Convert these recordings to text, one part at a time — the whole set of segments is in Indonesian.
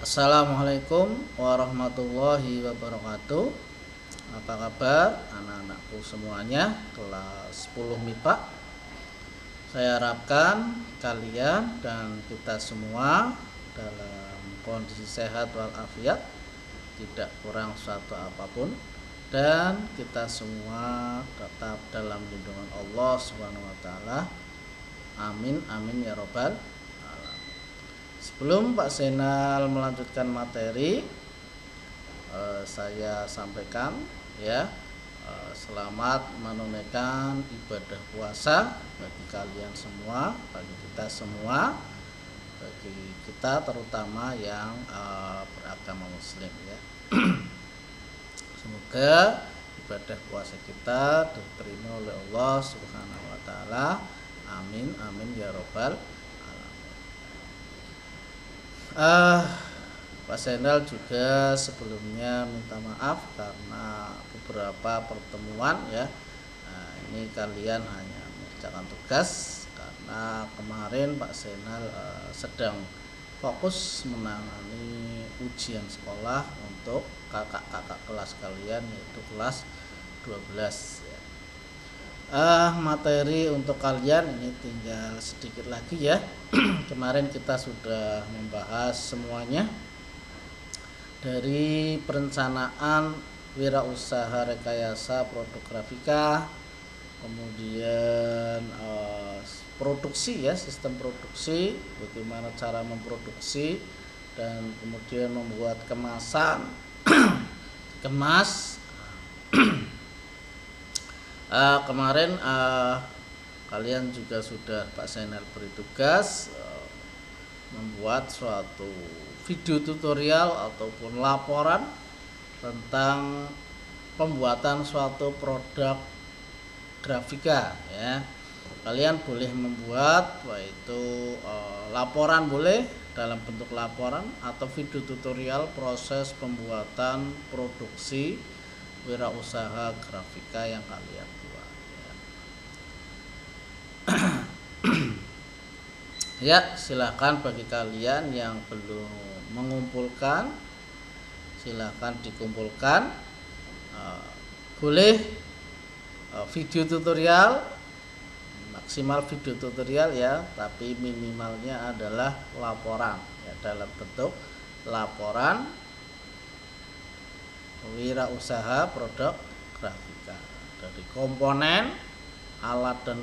Assalamualaikum warahmatullahi wabarakatuh. Apa kabar anak-anakku semuanya kelas 10 MIPA? Saya harapkan kalian dan kita semua dalam kondisi sehat walafiat, tidak kurang suatu apapun, dan kita semua tetap dalam lindungan Allah Subhanahu wa taala. Amin amin ya robbal. Sebelum Pak Zainal melanjutkan materi, saya sampaikan ya, selamat menunaikan ibadah puasa bagi kalian semua, bagi kita semua, bagi kita terutama yang beragama Muslim ya. Semoga ibadah puasa kita diterima oleh Allah Subhanahu wa taala. Amin amin ya robbal. Pak Zainal juga sebelumnya minta maaf karena beberapa pertemuan ya. Ini kalian hanya mengerjakan tugas karena kemarin Pak Zainal sedang fokus menangani ujian sekolah untuk kakak-kakak kelas kalian, yaitu kelas 12 ya. Materi untuk kalian ini tinggal sedikit lagi ya. Kemarin kita sudah membahas semuanya dari perencanaan wirausaha rekayasa produk grafika, kemudian produksi ya, sistem produksi, bagaimana cara memproduksi, dan kemudian membuat kemasan, kemas. Kemarin kalian juga sudah Pak Zainal beri tugas membuat suatu video tutorial ataupun laporan tentang pembuatan suatu produk grafika ya. Kalian boleh membuat yaitu laporan, boleh dalam bentuk laporan atau video tutorial proses pembuatan produksi wirausaha grafika yang kalian buat ya. Ya, silakan bagi kalian yang belum mengumpulkan, silakan dikumpulkan. Boleh video tutorial, maksimal video tutorial ya, tapi minimalnya adalah laporan ya, dalam bentuk laporan wirausaha produk grafika, dari komponen, alat dan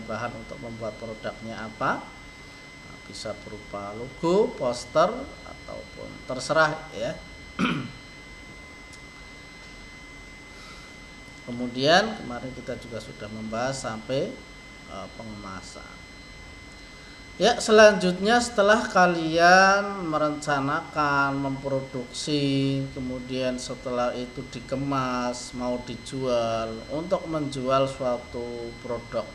bahan untuk membuat produknya apa, bisa berupa logo, poster, ataupun terserah ya. Kemudian kemarin kita juga sudah membahas sampai pengemasan. Ya, selanjutnya setelah kalian merencanakan, memproduksi, kemudian setelah itu dikemas, mau dijual, untuk menjual suatu produk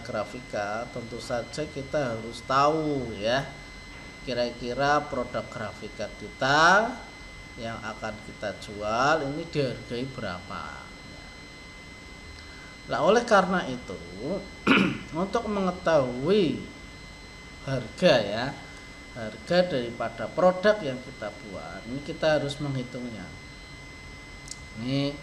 grafika, tentu saja kita harus tahu ya, kira-kira produk grafika kita yang akan kita jual ini dihargai berapa. Nah, oleh karena itu untuk mengetahui harga ya, harga daripada produk yang kita buat, ini kita harus menghitungnya. Ini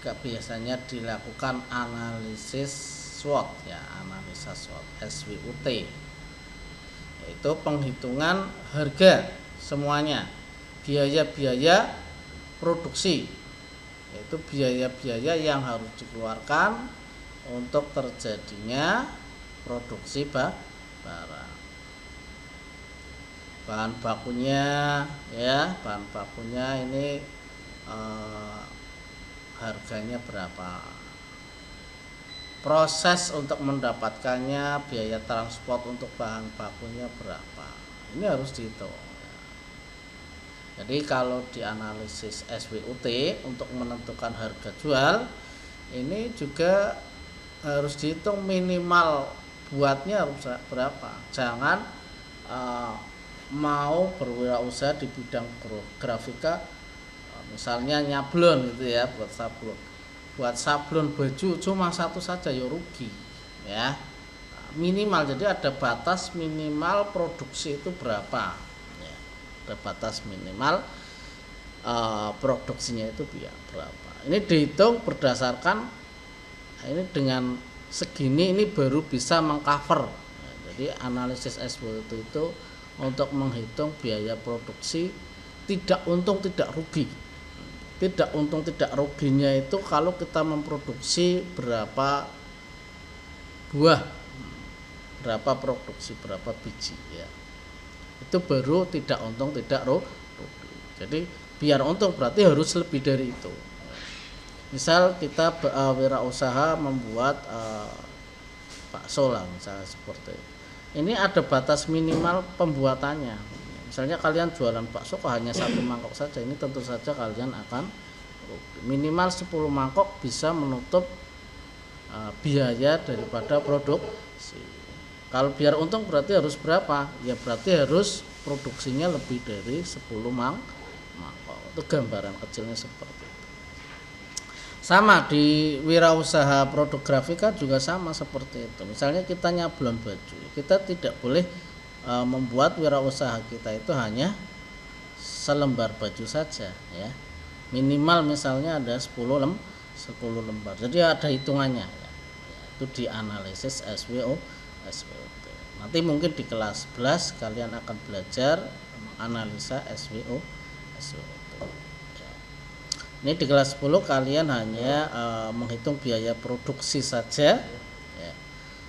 biasanya dilakukan analisis SWOT ya, analisa SWOT SWOT, yaitu penghitungan harga semuanya, biaya-biaya produksi, yaitu biaya-biaya yang harus dikeluarkan untuk terjadinya produksi barang. Bahan bakunya ya, bahan bakunya ini harganya berapa, proses untuk mendapatkannya, biaya transport untuk bahan bakunya berapa, ini harus dihitung. Jadi kalau dianalisis SWOT untuk menentukan harga jual, ini juga harus dihitung minimal buatnya harus berapa. Jangan mau berwirausaha di bidang grafika, misalnya nyablon gitu ya, buat sablon baju cuma satu saja ya rugi ya. minimal, jadi ada batas minimal produksi itu berapa ya, ada batas minimal produksinya itu berapa. Ini dihitung berdasarkan ini dengan segini ini baru bisa mengcover ya, jadi analisis SWOT itu untuk menghitung biaya produksi tidak untung tidak rugi. Tidak untung tidak ruginya itu kalau kita memproduksi berapa buah, berapa produksi, berapa biji ya, itu baru tidak untung tidak rugi. Jadi biar untung berarti harus lebih dari itu. Misal kita wirausaha membuat bakso lah misalnya seperti itu. Ini ada batas minimal pembuatannya. Misalnya kalian jualan bakso kok hanya 1 mangkok saja, ini tentu saja kalian akan minimal 10 mangkok bisa menutup biaya daripada produksi. Kalau biar untung berarti harus berapa? Ya berarti harus produksinya lebih dari 10 mangkok. Itu gambaran kecilnya seperti itu. Sama di wirausaha produk grafika juga sama seperti itu. Misalnya kita nyablon baju, kita tidak boleh membuat wirausaha kita itu hanya selembar baju saja ya. Minimal misalnya ada 10 lembar. Jadi ada hitungannya ya. Itu dianalisis SWOT. Nanti mungkin di kelas 11 kalian akan belajar menganalisa SWOT. Ini di kelas 10 kalian hanya menghitung biaya produksi saja ya.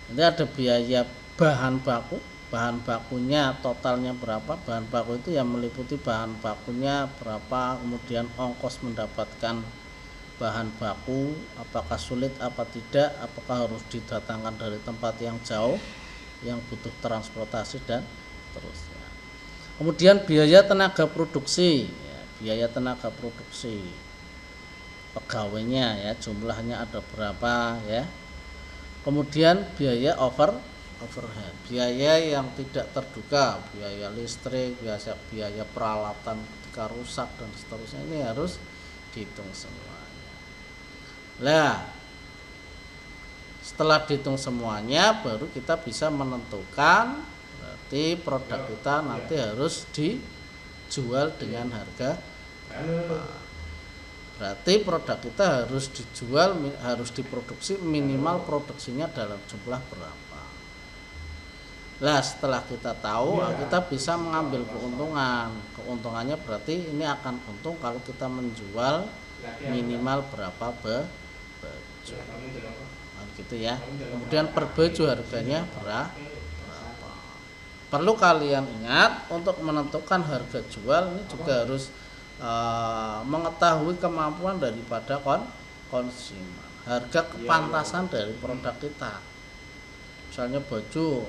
Nanti ada biaya bahan baku. Bahan bakunya totalnya berapa? Bahan baku itu yang meliputi bahan bakunya berapa, kemudian ongkos mendapatkan bahan baku, apakah sulit apa tidak, apakah harus didatangkan dari tempat yang jauh yang butuh transportasi dan seterusnya. Kemudian biaya tenaga produksi ya, biaya tenaga produksi pegawainya ya, jumlahnya ada berapa ya. Kemudian biaya overhead, biaya yang tidak terduga, biaya listrik, biaya peralatan ketika rusak dan seterusnya, ini harus dihitung semuanya. Nah, setelah dihitung semuanya baru kita bisa menentukan berarti produk kita nanti harus dijual dengan harga berapa. Berarti produk kita harus dijual, harus diproduksi minimal produksinya dalam jumlah berapa. Nah, setelah kita tahu, kita bisa mengambil keuntungan. Keuntungannya berarti ini akan untung kalau kita menjual minimal berapa baju. Nah, gitu ya. Kemudian per baju harganya berapa. Perlu kalian ingat untuk menentukan harga jual ini juga harus mengetahui kemampuan daripada konsumen, harga kepantasan dari produk kita. Misalnya baju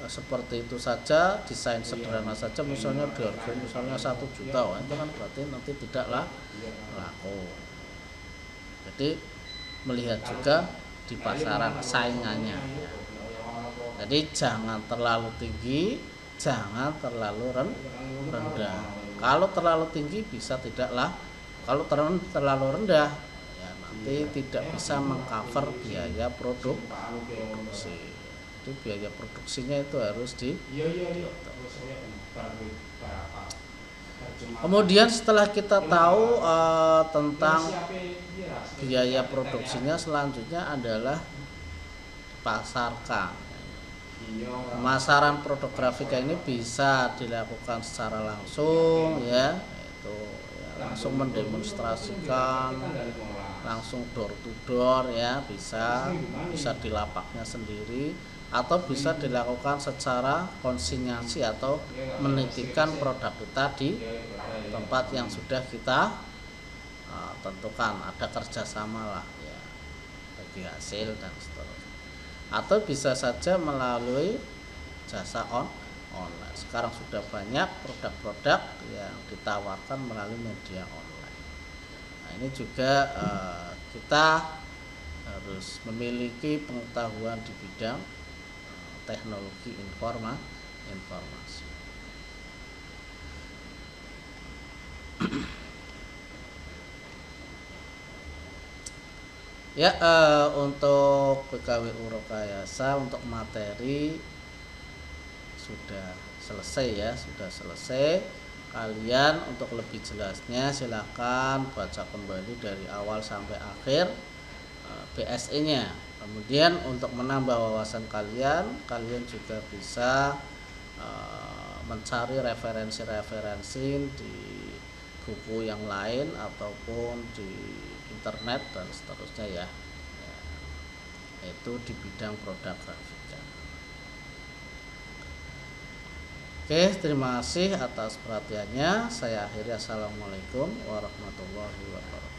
seperti itu saja, desain sederhana saja, misalnya dihargai misalnya 1 juta, itu kan berarti nanti tidaklah laku. Jadi melihat juga di pasaran saingannya. Jadi jangan terlalu tinggi, jangan terlalu rendah. Kalau terlalu tinggi bisa tidaklah, kalau terlalu rendah ya nanti tidak bisa mengcover biaya produksi. Itu biaya produksinya itu harus Kemudian setelah kita tahu tentang biaya produksinya, selanjutnya adalah pasarkan. Pemasaran produk grafika ini bisa dilakukan secara langsung ya, itu ya, langsung mendemonstrasikan, langsung door to door ya, bisa di lapaknya sendiri, atau bisa dilakukan secara konsinyasi atau menitipkan produk kita di tempat yang sudah kita tentukan, ada kerjasama lah ya bagi hasil dan seterusnya. Atau bisa saja melalui jasa online. Sekarang sudah banyak produk-produk yang ditawarkan melalui media online. Nah, ini juga kita harus memiliki pengetahuan di bidang teknologi informasi. Ya, untuk PKWU Rekayasa untuk materi sudah selesai ya, sudah selesai. Kalian untuk lebih jelasnya silakan baca kembali dari awal sampai akhir BSE-nya. Kemudian untuk menambah wawasan kalian, kalian juga bisa mencari referensi-referensi di buku yang lain ataupun di internet dan seterusnya ya. Itu di bidang produk grafika. Oke, terima kasih atas perhatiannya. Saya akhiri. Assalamualaikum warahmatullahi wabarakatuh.